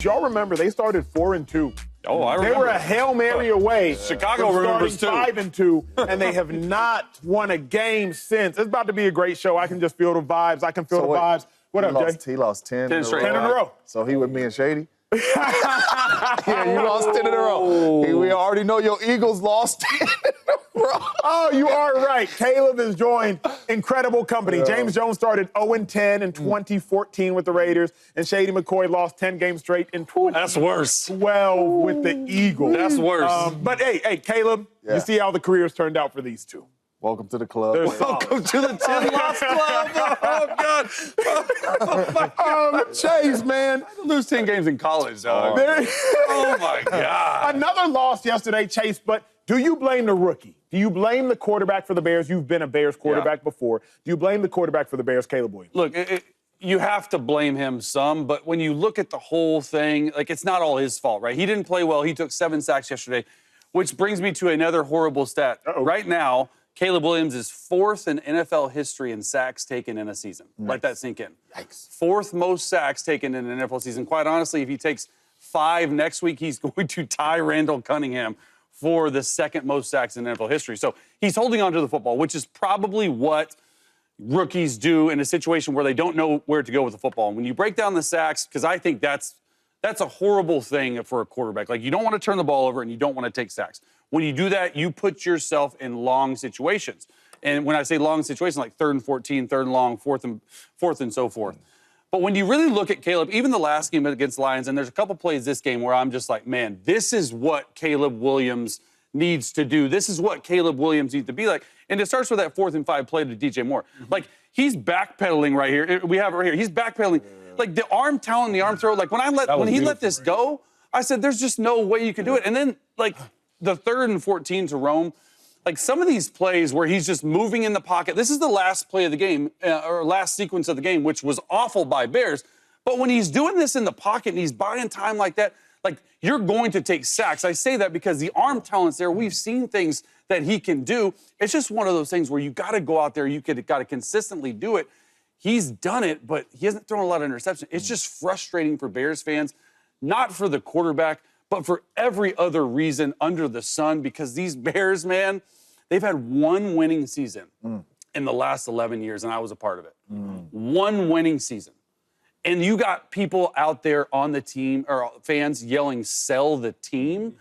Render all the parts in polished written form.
Y'all remember they started 4-2. Oh, I remember. They were a Hail Mary away. Chicago remembers too. 5-2, and they have not won a game since. It's about to be a great show. I can just feel the vibes. I can feel the vibes. What up, Jay? He lost 10 in a row. 10 in a row. So he with me and Shady? Yeah, you lost 10 in a row. We already know your Eagles lost 10 in a row. Oh, you are right. Caleb has joined incredible company. James Jones started 0-10 in 2014 with the Raiders, and Shady McCoy lost 10 games straight in 2012 That's worse. with the Eagles. That's worse. But, hey, Caleb, you see how the careers turned out for these two. Welcome to the club. Welcome to the 10-loss club. Oh, God. Chase, man. I lose 10 games in college, dog. Oh, my God. Another loss yesterday, Chase, but do you blame the rookie? Do you blame the quarterback for the Bears? You've been a Bears quarterback before. Do you blame the quarterback for the Bears, Caleb Williams? Look, you have to blame him some, but when you look at the whole thing, like, it's not all his fault, right? He didn't play well. He took 7 sacks yesterday, which brings me to another horrible stat. Right now, Caleb Williams is 4th in NFL history in sacks taken in a season. Let that sink in. Yikes. 4th most sacks taken in an NFL season. Quite honestly, if he takes 5 next week, he's going to tie Randall Cunningham for the 2nd most sacks in NFL history. So he's holding on to the football, which is probably what rookies do in a situation where they don't know where to go with the football. And when you break down the sacks, because I think that's a horrible thing for a quarterback. Like, you don't want to turn the ball over and you don't want to take sacks. When you do that, you put yourself in long situations. And when I say long situations, like 3rd and 14, 3rd and long, 4th and so forth. But when you really look at Caleb, even the last game against the Lions, and there's a couple plays this game where I'm just like, man, this is what Caleb Williams needs to do. This is what Caleb Williams needs to be like. And it starts with that 4th and 5 play to DJ Moore. Like, he's backpedaling right here. We have it right here. He's backpedaling. Like, the arm talent, the arm throw, like, when he let this go, I said, there's just no way you can do it. And then, like, the 3rd and 14 to Rome, like, some of these plays where he's just moving in the pocket. This is the last play of the game, or last sequence of the game, which was awful by Bears. But when he's doing this in the pocket and he's buying time like that, like, you're going to take sacks. I say that because the arm talent's there. We've seen things that he can do. It's just one of those things where you got to go out there. You got to consistently do it. He's done it, but he hasn't thrown a lot of interceptions. It's just frustrating for Bears fans, not for the quarterback, but for every other reason under the sun, because these Bears, man, they've had one winning season in the last 11 years, and I was a part of it. One winning season. And you got people out there on the team, or fans yelling, sell the team.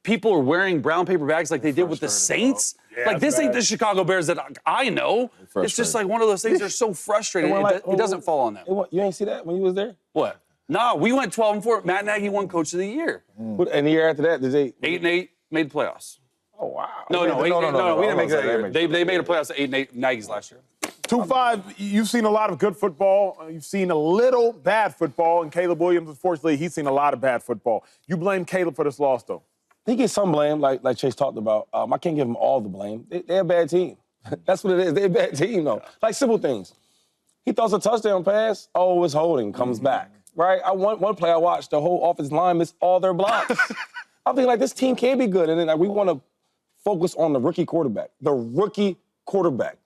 People are wearing brown paper bags like they did with the Saints. Like, this ain't the Chicago Bears that I know. It's just like one of those things that are so frustrating. It doesn't fall on them. You ain't see that when you was there? What? No, we went 12-4. Matt Nagy won Coach of the Year. And the year after that, did they 8-8, made the playoffs. Oh, wow. No, we didn't make that year. They made a playoffs at 8-8, Nagy's last year. 2-5, you've seen a lot of good football. You've seen a little bad football. And Caleb Williams, unfortunately, he's seen a lot of bad football. You blame Caleb for this loss, though? He gets some blame, like Chase talked about. I can't give him all the blame. They're a bad team. That's what it is. They're a bad team, though. Like, simple things. He throws a touchdown pass. Oh, it's holding. Comes back. Right? One play I watched, the whole offensive line missed all their blocks. I'm thinking, like, this team can be good. And then, like, we want to focus on the rookie quarterback. The rookie quarterback.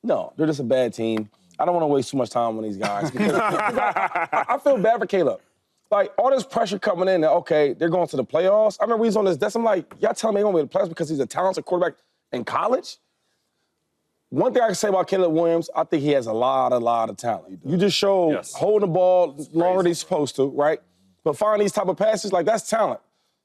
No, they're just a bad team. I don't want to waste too much time on these guys. Because I feel bad for Caleb. Like, all this pressure coming in that, okay, they're going to the playoffs. I remember he's on this desk. I'm like, y'all telling me they're going to be the playoffs because he's a talented quarterback in college? One thing I can say about Caleb Williams, I think he has a lot of talent. You just show holding the ball longer than he's supposed to, right? But finding these type of passes, like, that's talent.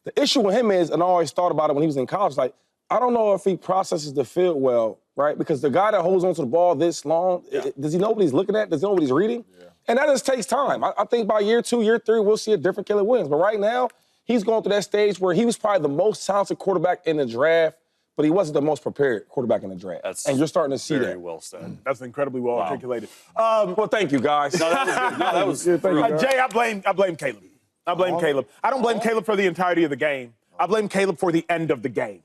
The issue with him is, and I always thought about it when he was in college, like, I don't know if he processes the field well, right? Because the guy that holds onto the ball this long, does he know what he's looking at? Does he know what he's reading? And that just takes time. I think by year 2, year 3, we'll see a different Caleb Williams. But right now, he's going through that stage where he was probably the most talented quarterback in the draft, but he wasn't the most prepared quarterback in the draft. And you're starting to see that. Very well said. That's incredibly well articulated. Well, thank you, guys. No, that was good. Jay, I blame Caleb. I blame Caleb. I don't blame Caleb for the entirety of the game. I blame Caleb for the end of the game.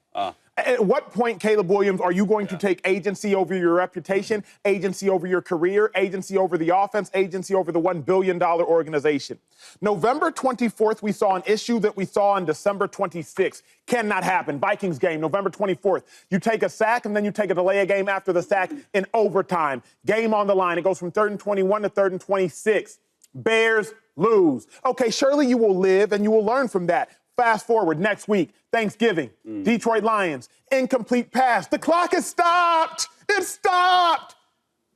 At what point, Caleb Williams, are you going to take agency over your reputation, agency over your career, agency over the offense, agency over the $1 billion organization? November 24th, we saw an issue that we saw on December 26th. Cannot happen. Vikings game, November 24th. You take a sack, and then you take a delay a game after the sack in overtime. Game on the line. It goes from 3rd and 21 to 3rd and 26. Bears lose. Okay, surely you will live and you will learn from that. Fast forward next week, Thanksgiving, Detroit Lions, incomplete pass. The clock has stopped. It stopped.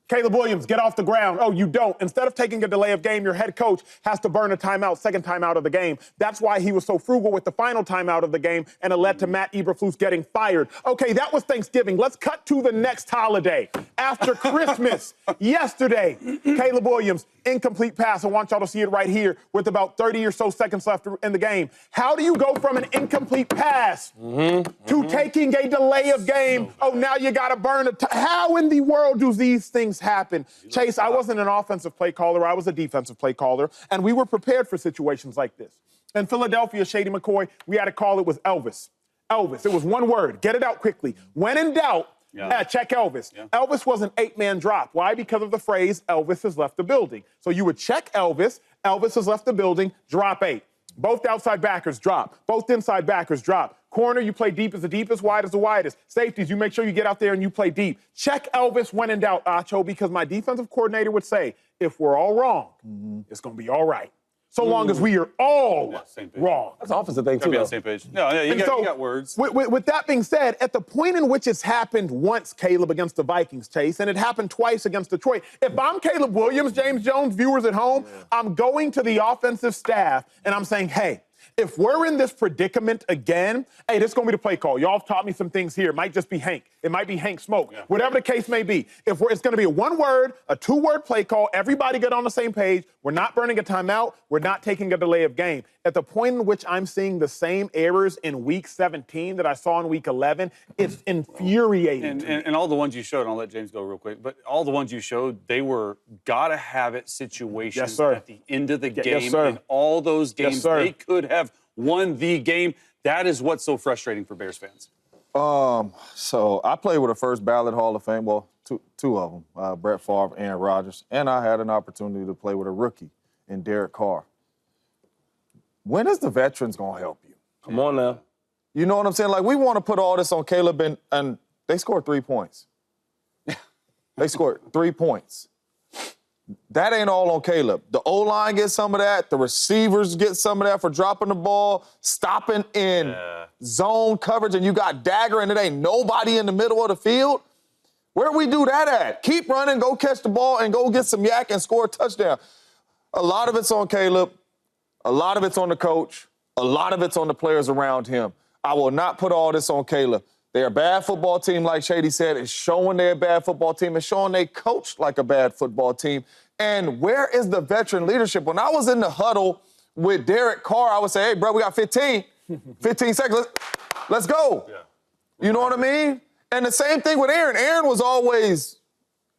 Caleb Williams, get off the ground. Oh, you don't. Instead of taking a delay of game, your head coach has to burn a timeout, second timeout of the game. That's why he was so frugal with the final timeout of the game, and it led to Matt Eberflus getting fired. Okay, that was Thanksgiving. Let's cut to the next holiday. After Christmas, yesterday, Caleb Williams, incomplete pass. I want y'all to see it right here with about 30 or so seconds left in the game. How do you go from an incomplete pass to taking a delay of game? Oh, now you got to burn a how in the world do these things happen? Chase, I wasn't an offensive play caller. I was a defensive play caller, and we were prepared for situations like this. In Philadelphia, Shady McCoy, we had a call. It was Elvis. Elvis. It was one word. Get it out quickly. When in doubt, check Elvis. Yeah. Elvis was an 8-man drop. Why? Because of the phrase, Elvis has left the building. So you would check Elvis. Elvis has left the building. Drop 8. Both outside backers drop. Both inside backers drop. Corner, you play deep as the deepest, wide as the widest. Safeties, you make sure you get out there and you play deep. Check Elvis when in doubt, Acho, because my defensive coordinator would say, if we're all wrong, it's going to be all right. So long as we are all wrong. That's an offensive thing, too, be on the same page. No, yeah, you got words. With that being said, at the point in which it's happened once, Caleb, against the Vikings, Chase, and it happened twice against Detroit, if I'm Caleb Williams, James Jones, viewers at home, I'm going to the offensive staff and I'm saying, hey, if we're in this predicament again, hey, this is going to be the play call. Y'all have taught me some things here. It might just be Hank. It might be Hank Smoke. Yeah. Whatever the case may be. It's going to be a one-word, a two-word play call. Everybody get on the same page. We're not burning a timeout. We're not taking a delay of game. At the point in which I'm seeing the same errors in Week 17 that I saw in Week 11, it's infuriating. And all the ones you showed, and I'll let James go real quick, but all the ones you showed, they were gotta-have-it situations at the end of the game. Yes, sir. In all those games, yes, sir. They could have won the game. That is what's so frustrating for Bears fans. So I played with a first ballot Hall of Fame, well, two of them, Brett Favre, Aaron Rodgers, and I had an opportunity to play with a rookie in Derek Carr. When is the veterans going to help you? Come on now. You know what I'm saying? Like, we want to put all this on Caleb, and they scored 3 points. They scored 3 points. That ain't all on Caleb. The O-line gets some of that. The receivers get some of that for dropping the ball, stopping in zone coverage, and you got dagger, and it ain't nobody in the middle of the field. Where we do that at? Keep running, go catch the ball, and go get some yak and score a touchdown. A lot of it's on Caleb. A lot of it's on the coach. A lot of it's on the players around him. I will not put all this on Caleb. They're a bad football team, like Shady said. It's showing they're a bad football team. It's showing they coach like a bad football team. And where is the veteran leadership? When I was in the huddle with Derek Carr, I would say, hey, bro, we got 15 seconds. Let's go. Yeah. You know what I mean? And the same thing with Aaron. Aaron was always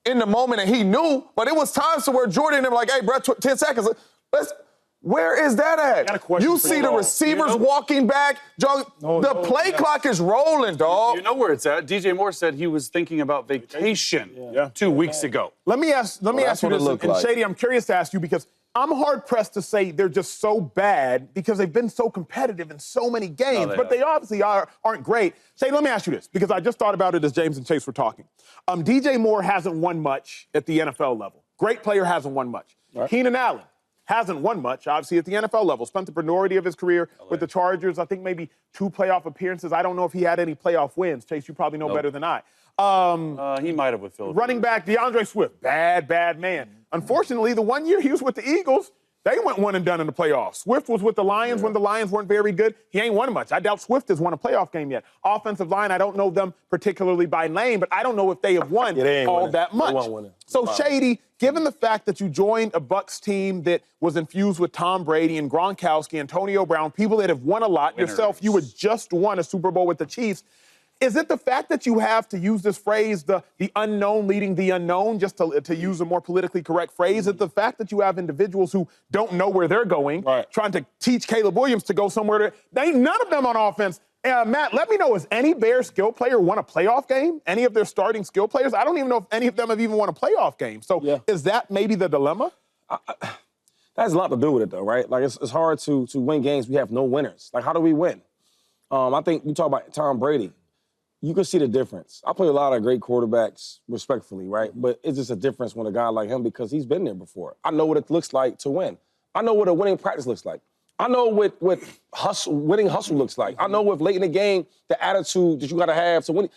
in the moment, and he knew, but it was times to where Jordan and them were like, hey, bro, 10 seconds. Where is that at? You see the receivers walking back. The play clock is rolling, dog. You know where it's at. DJ Moore said he was thinking about vacation 2 weeks ago. Let me ask you this, and Shady, I'm curious to ask you because I'm hard-pressed to say they're just so bad because they've been so competitive in so many games, but they obviously aren't great. Shady, let me ask you this because I just thought about it as James and Chase were talking. DJ Moore hasn't won much at the NFL level. Great player hasn't won much. Right. Keenan Allen hasn't won much, obviously, at the NFL level. Spent the minority of his career with the Chargers. I think maybe 2 playoff appearances. I don't know if he had any playoff wins. Chase, you probably know better than I. He might have with Philadelphia. Running back DeAndre Swift, bad man. Unfortunately, the 1 year he was with the Eagles, they went one and done in the playoffs. Swift was with the Lions when the Lions weren't very good. He ain't won much. I doubt Swift has won a playoff game yet. Offensive line, I don't know them particularly by name, but I don't know if they have won that much. So, Shady, given the fact that you joined a Bucs team that was infused with Tom Brady and Gronkowski, Antonio Brown, people that have won a lot, yourself, you had just won a Super Bowl with the Chiefs. Is it the fact that you have to use this phrase, the unknown leading the unknown, just to use a more politically correct phrase? Is it the fact that you have individuals who don't know where they're going, trying to teach Caleb Williams to go somewhere? They ain't none of them on offense. Matt, let me know, has any Bears skill player won a playoff game? Any of their starting skill players? I don't even know if any of them have even won a playoff game. So is that maybe the dilemma? That has a lot to do with it, though, right? Like, it's hard to win games. We have no winners. Like, how do we win? I think you talk about Tom Brady. you can see the difference. I play a lot of great quarterbacks, respectfully, right? But it's just a difference when a guy like him because he's been there before. I know what it looks like to win. I know what a winning practice looks like. I know what winning hustle looks like. I know what late in the game, the attitude that you got to have to win.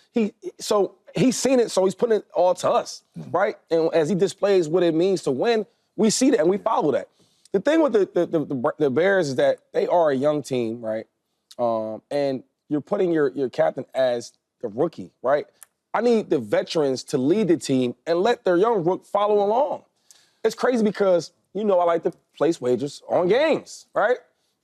So he's seen it, so he's putting it all to us, right? And as he displays what it means to win, we see that and we follow that. The thing with the Bears is that they are a young team, right? And you're putting your captain as the rookie, right? I need the veterans to lead the team and let their young rook follow along. It's crazy because, you know, I like to place wagers on games, right?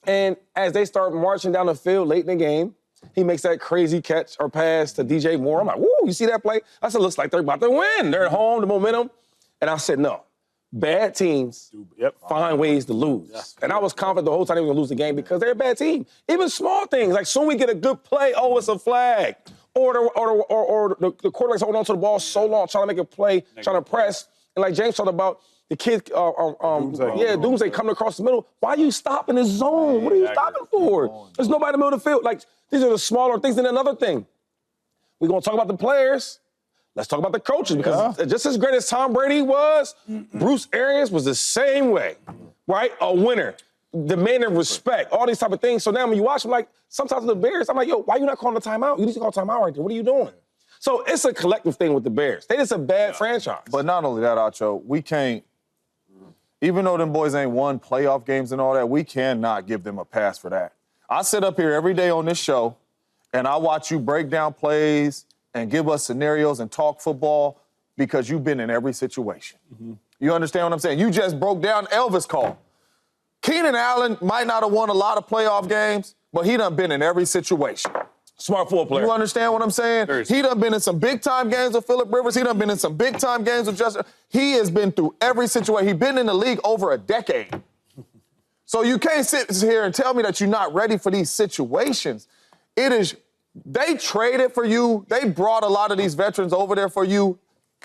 And as they start marching down the field late in the game, he makes that crazy catch or pass to DJ Moore. I'm like, woo, you see that play? I said, looks like they're about to win. They're at home, the momentum. And I said, no. Bad teams find ways to lose. Yeah. And I was confident the whole time they were going to lose the game because they're a bad team. Even small things, like soon we get a good play, oh, it's a flag. Or the quarterback's holding on to the ball so long, trying to make a play, trying to press. And like James talked about, the kid, Doomsday coming across the middle. Why are you stopping the zone? What are you stopping for? There's nobody in the middle of the field. Like, these are the smaller things. And another thing, we're going to talk about the players. Let's talk about the coaches because just as great as Tom Brady was, Bruce Arians was the same way, right? A winner, demanding respect, all these type of things. So now when you watch them, like, sometimes the Bears, I'm like, yo, why you not calling the timeout? You need to call timeout right there. What are you doing? So it's a collective thing with the Bears. They just a bad franchise. But not only that, Acho, we can't, even though them boys ain't won playoff games and all that, we cannot give them a pass for that. I sit up here every day on this show, and I watch you break down plays and give us scenarios and talk football because you've been in every situation. You understand what I'm saying? You just broke down Elvis call. Keenan Allen might not have won a lot of playoff games, but he done been in every situation. Smart football player. You understand what I'm saying? He done been in some big-time games with Phillip Rivers. He done been in some big-time games with Justin. He has been through every situation. He's been in the league over a decade. So you can't sit here and tell me that you're not ready for these situations. They traded for you. They brought a lot of these veterans over there for you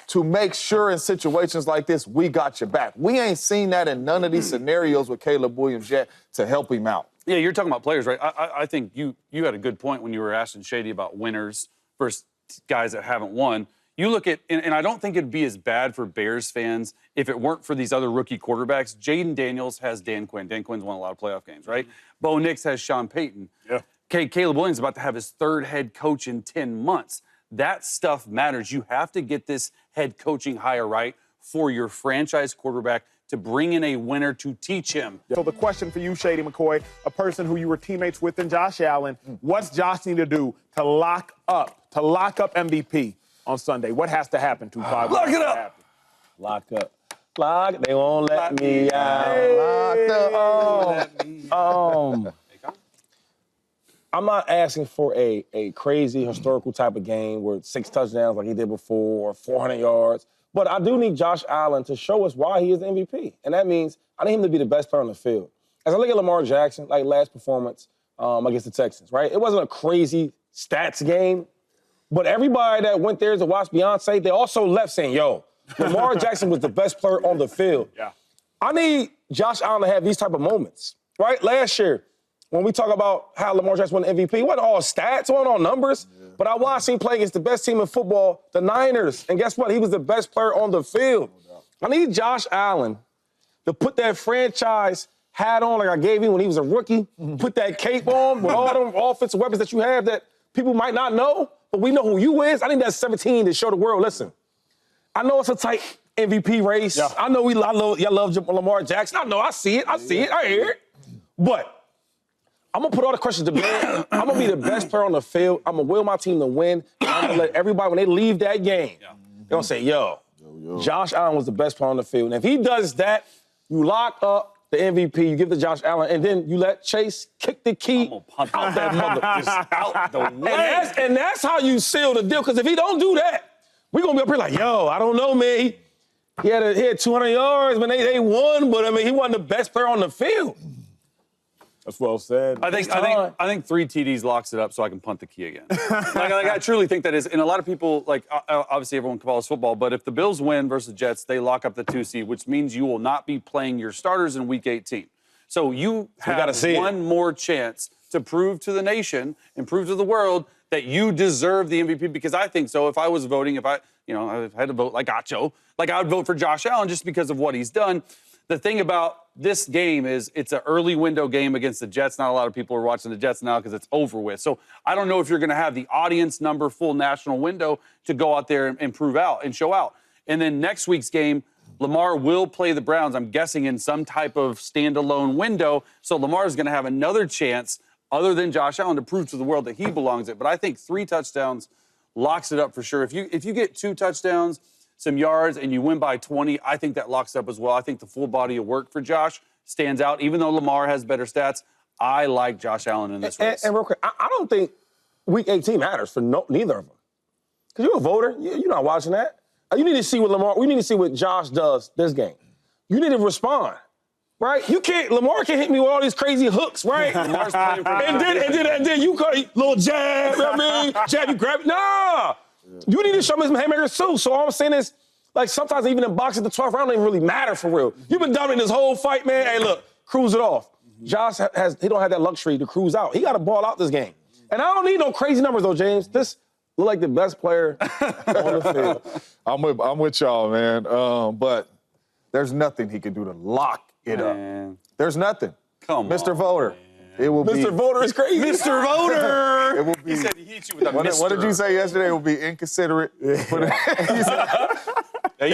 to make sure in situations like this, we got your back. We ain't seen that in none of these scenarios with Caleb Williams yet to help him out. Yeah, you're talking about players, right? I think you had a good point when you were asking Shady about winners versus guys that haven't won. You look at, and I don't think it'd be as bad for Bears fans if it weren't for these other rookie quarterbacks. Jaden Daniels has Dan Quinn. Dan Quinn's won a lot of playoff games, right? Bo Nix has Sean Payton. Yeah. Caleb Williams is about to have his third head coach in 10 months. That stuff matters. You have to get this head coaching hire right for your franchise quarterback to bring in a winner to teach him. So the question for you, Shady McCoy, a person who you were teammates with in Josh Allen, what's Josh need to do to lock up MVP on Sunday? What has to happen to lock it up? Lock up. Lock. They won't let me out. Locked up. I'm not asking for a crazy historical type of game where 6 touchdowns like he did before, or 400 yards. But I do need Josh Allen to show us why he is the MVP. And that means I need him to be the best player on the field. As I look at Lamar Jackson, like last performance against the Texans, right? It wasn't a crazy stats game, but everybody that went there to watch Beyonce, they also left saying, yo, Lamar Jackson was the best player on the field. Yeah. I need Josh Allen to have these type of moments, right? Last year, when we talk about how Lamar Jackson won the MVP, it wasn't all stats, it wasn't all numbers. Yeah. But I watched him play against the best team in football, the Niners. And guess what? He was the best player on the field. I need Josh Allen to put that franchise hat on like I gave him when he was a rookie, put that cape on with all them offensive weapons that you have that people might not know, but we know who you is. I need that 17 to show the world, listen, I know it's a tight MVP race. Yeah. I know y'all love Lamar Jackson. I know, I see it, I hear it. But I'm going to put all the questions to bed. I'm going to be the best player on the field. I'm going to will my team to win. I'm going to let everybody, when they leave that game, they're going to say, yo, Josh Allen was the best player on the field. And if he does that, you lock up the MVP, you give it to Josh Allen, and then you let Chase kick the key out that mother. Just out the way. And that's how you seal the deal. Because if he don't do that, we're going to be up here like, yo, I don't know, man. He had 200 yards, man. They won, but, I mean, he wasn't the best player on the field. That's well said. I think 3 TDs locks it up so I can punt the key again. like I truly think that is, and a lot of people, like, obviously everyone follows football, but if the Bills win versus the Jets, they lock up the 2 seed, which means you will not be playing your starters in Week 18. So you have one more chance to prove to the nation and prove to the world that you deserve the MVP? Because I think so. If I was voting, I had to vote like Acho, like I would vote for Josh Allen just because of what he's done. The thing about this game is it's an early window game against the Jets. Not a lot of people are watching the Jets now because it's over with. So I don't know if you're going to have the audience number, full national window to go out there and prove out and show out. And then next week's game, Lamar will play the Browns, I'm guessing, in some type of standalone window. So Lamar is going to have another chance, other than Josh Allen, to prove to the world that he belongs it. But I think 3 touchdowns locks it up for sure. If you get 2 touchdowns, some yards, and you win by 20, I think that locks up as well. I think the full body of work for Josh stands out. Even though Lamar has better stats, I like Josh Allen in this race. And real quick, I don't think Week 18 matters for neither of them. Because you're a voter. You're not watching that. You need to see what Josh does this game. You need to respond, right? Lamar can't hit me with all these crazy hooks, right? Lamar's playing for and then you cut a little jab, you know what I mean? Jab, you grab it. Nah! You need to show me some haymakers too. So all I'm saying is, like, sometimes even in boxing, the 12th round don't even really matter for real. You've been dominating this whole fight, man. Hey, look, cruise it off. Josh he don't have that luxury to cruise out. He got to ball out this game. And I don't need no crazy numbers, though, James. This look like the best player on the field. I'm with y'all, man. But there's nothing he can do to lock it up. There's nothing. Come on, Mr. Voter. Man. It will Mr. Voter is crazy. Mr. Voter! It will be. He said he hit you with a What did you say yesterday? It will be inconsiderate. If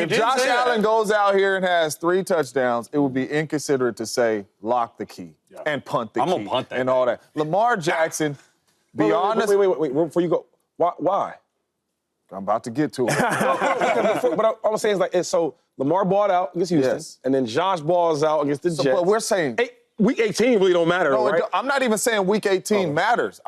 Josh Allen goes out here and has 3 touchdowns, it would be inconsiderate to say lock the key and punt the key. I'm gonna punt that and all that. Lamar Jackson, be honest. Wait. Before you go, why? I'm about to get to it. But all I'm saying is, like, so Lamar balled out against Houston, and then Josh balls out against the Jets. But we're saying Week 18 really don't matter, right? I'm not even saying Week 18 matters.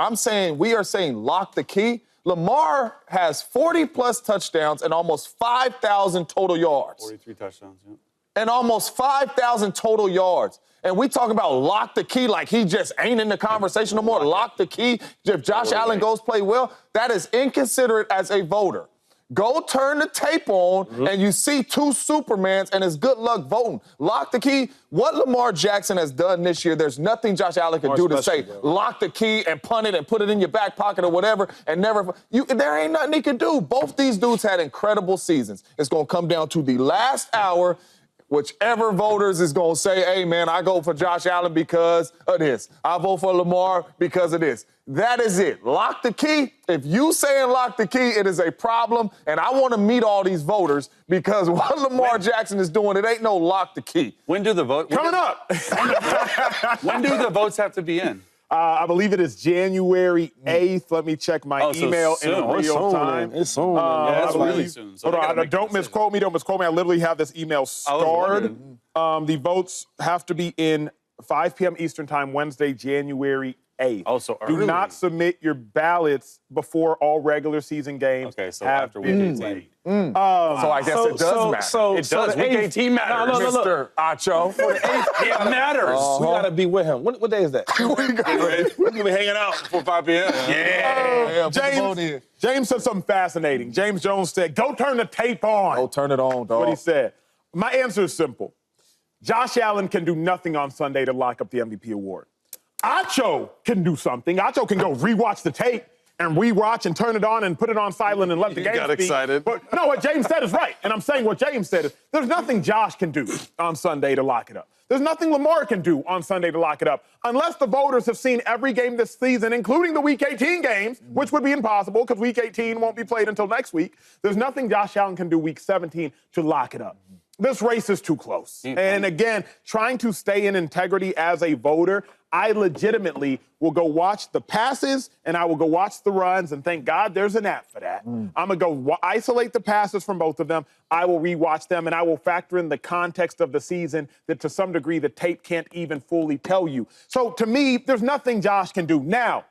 We are saying lock the key. Lamar has 40-plus touchdowns and almost 5,000 total yards. 43 touchdowns, yeah. And almost 5,000 total yards. And we talk about lock the key like he just ain't in the conversation no more. Lock the key. If Josh Allen goes play well, that is inconsiderate as a voter. Go turn the tape on and you see 2 Supermans and it's good luck voting. Lock the key. What Lamar Jackson has done this year, there's nothing Josh Allen can do to say, lock the key and punt it and put it in your back pocket or whatever and never. There ain't nothing he can do. Both these dudes had incredible seasons. It's going to come down to the last hour. Whichever voters is going to say, hey, man, I go for Josh Allen because of this. I vote for Lamar because of this. That is it. Lock the key. If you saying lock the key, it is a problem, and I want to meet all these voters because what Lamar Jackson is doing, it ain't no lock the key. When do the vote? Coming up. When do the votes have to be in? I believe it is January 8th. Let me check my email in real time. It's soon. That's really soon. So hold on, don't misquote me. Don't misquote me. I literally have this email starred. The votes have to be in 5 p.m. Eastern time, Wednesday, January 8th. Oh, so early. Do not submit your ballots before all regular season games so have after been Week 18. played. So I guess it does matter. It does. Week 18 matters. Mr. Acho. It matters. We got to be with him. What day is that? We got it. We're going to be hanging out before 5 p.m. Yeah, put the vote in. James said something fascinating. James Jones said, go turn the tape on. Oh, turn it on, dog. What he said. My answer is simple. Josh Allen can do nothing on Sunday to lock up the MVP award. Acho can do something. Acho can go rewatch the tape and rewatch and turn it on and put it on silent and let the game got speak. excited. But no, what James said is right. And I'm saying what James said is there's nothing Josh can do on Sunday to lock it up. There's nothing Lamar can do on Sunday to lock it up. Unless the voters have seen every game this season, including the Week 18 games, which would be impossible because Week 18 won't be played until next week. There's nothing Josh Allen can do Week 17 to lock it up. This race is too close. And again, trying to stay in integrity as a voter, I legitimately will go watch the passes and I will go watch the runs, and thank God there's an app for that. I'm going to go isolate the passes from both of them. I will rewatch them, and I will factor in the context of the season that to some degree the tape can't even fully tell you. So to me, there's nothing Josh can do. Now,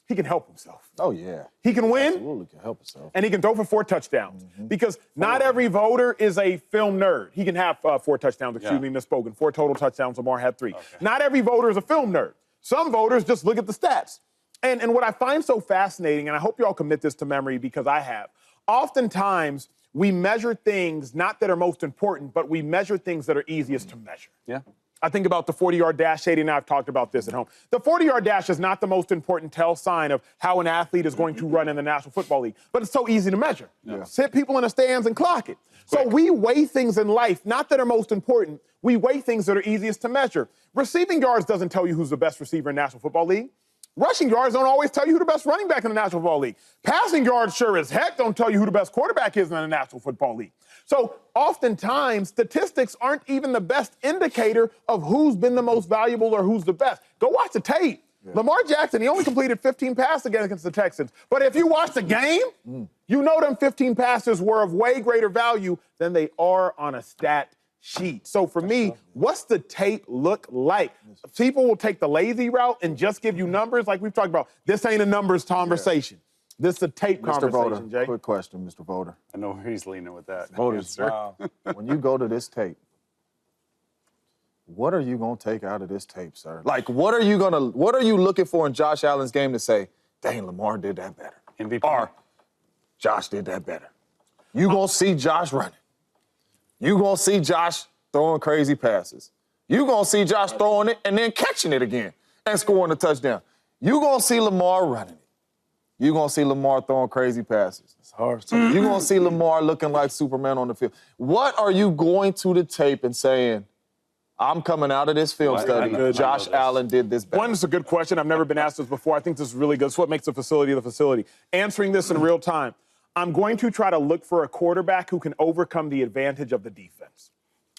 he can help himself. Oh, yeah. He can win. Absolutely can help himself. And he can throw for 4 touchdowns. Because not every voter is a film nerd. He can have 4 touchdowns, misspoken. 4 total touchdowns. Lamar had 3. Okay. Not every voter is a film nerd. Some voters just look at the stats. And what I find so fascinating, and I hope you all commit this to memory because I have, oftentimes we measure things not that are most important, but we measure things that are easiest to measure. Yeah. I think about the 40-yard dash. Shady and I have talked about this at home. The 40-yard dash is not the most important tell sign of how an athlete is going to run in the National Football League, but it's so easy to measure. Yeah. Sit people in the stands and clock it. So we weigh things in life, not that are most important. We weigh things that are easiest to measure. Receiving yards doesn't tell you who's the best receiver in the National Football League. Rushing yards don't always tell you who the best running back in the National Football League. Passing yards sure as heck don't tell you who the best quarterback is in the National Football League. So oftentimes, statistics aren't even the best indicator of who's been the most valuable or who's the best. Go watch the tape. Yeah. Lamar Jackson, he only completed 15 passes against the Texans. But if you watch the game, you know them 15 passes were of way greater value than they are on a stat sheet. So for me, what's the tape look like? People will take the lazy route and just give you numbers like we've talked about. This ain't a numbers conversation. This is a tape Mr. conversation, Voter, Jay. quick question, Mr. Voter. I know where he's leaning with that. Voters, when you go to this tape, what are you going to take out of this tape, sir? Like, what are you looking for in Josh Allen's game to say, dang, Lamar did that better? MVP. Or Josh did that better. You going to see Josh running. You going to see Josh throwing crazy passes. You going to see Josh throwing it and then catching it again and scoring a touchdown. You going to see Lamar running it. You going to see Lamar throwing crazy passes. It's hard. You going to see Lamar looking like Superman on the field. What are you going to the tape and saying, I'm coming out of this film study, Josh Allen did this better? One, it's a good question. I've never been asked this before. I think this is really good. It's what makes the facility. Answering this in real time, I'm going to try to look for a quarterback who can overcome the advantage of the defense.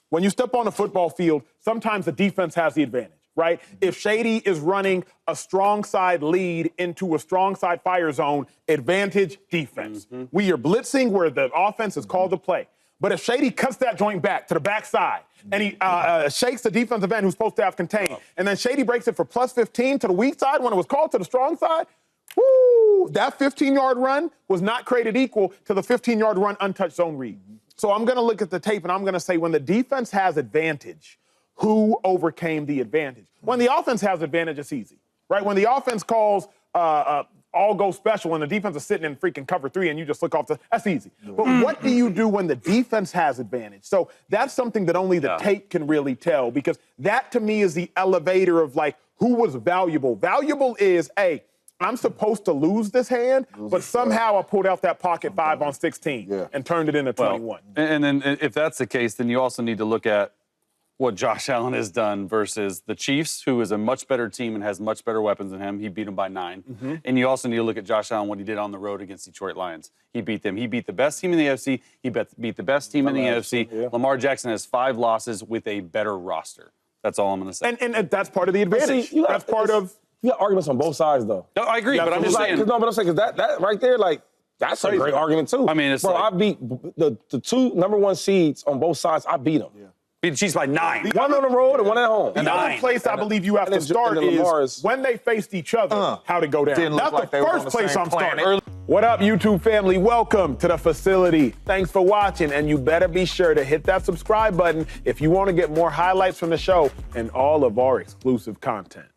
When you step on a football field, sometimes the defense has the advantage, right? If Shady is running a strong side lead into a strong side fire zone, advantage defense. We are blitzing where the offense is called to play. But if Shady cuts that joint back to the backside and he shakes the defensive end who's supposed to have contained, and then Shady breaks it for plus 15 to the weak side when it was called to the strong side, woo, that 15-yard run was not created equal to the 15-yard run untouched zone read. So I'm going to look at the tape and I'm going to say when the defense has advantage, who overcame the advantage? When the offense has advantage, it's easy, right? When the offense calls all go special and the defense is sitting in freaking cover 3 and you just look off that's easy. But what do you do when the defense has advantage? So that's something that only the tape can really tell, because that to me is the elevator of like who was valuable. Valuable is, hey, I'm supposed to lose this hand, but somehow I pulled out that pocket 5 on 16 and turned it into 21. And then if that's the case, then you also need to look at what Josh Allen has done versus the Chiefs, who is a much better team and has much better weapons than him. He beat them by 9. And you also need to look at Josh Allen, what he did on the road against Detroit Lions. He beat them. He beat the best team in the AFC. He beat the best team in the NFC. Yeah. Lamar Jackson has 5 losses with a better roster. That's all I'm going to say. And that's part of the advantage. See, that's part of... You got arguments on both sides, though. No, I agree, but I'm just saying. No, but I'm saying, because that right there, like, that's a great argument, too. I mean, it's Bro, like, I beat the 2 number 1 seeds on both sides. I beat them. beat the Chiefs by 9. One on the road and one at home. The other place I believe you have to start is when they faced each other, how to go down. That's the first place I'm starting. What up, YouTube family? Welcome to the facility. Thanks for watching, and you better be sure to hit that subscribe button if you want to get more highlights from the show and all of our exclusive content.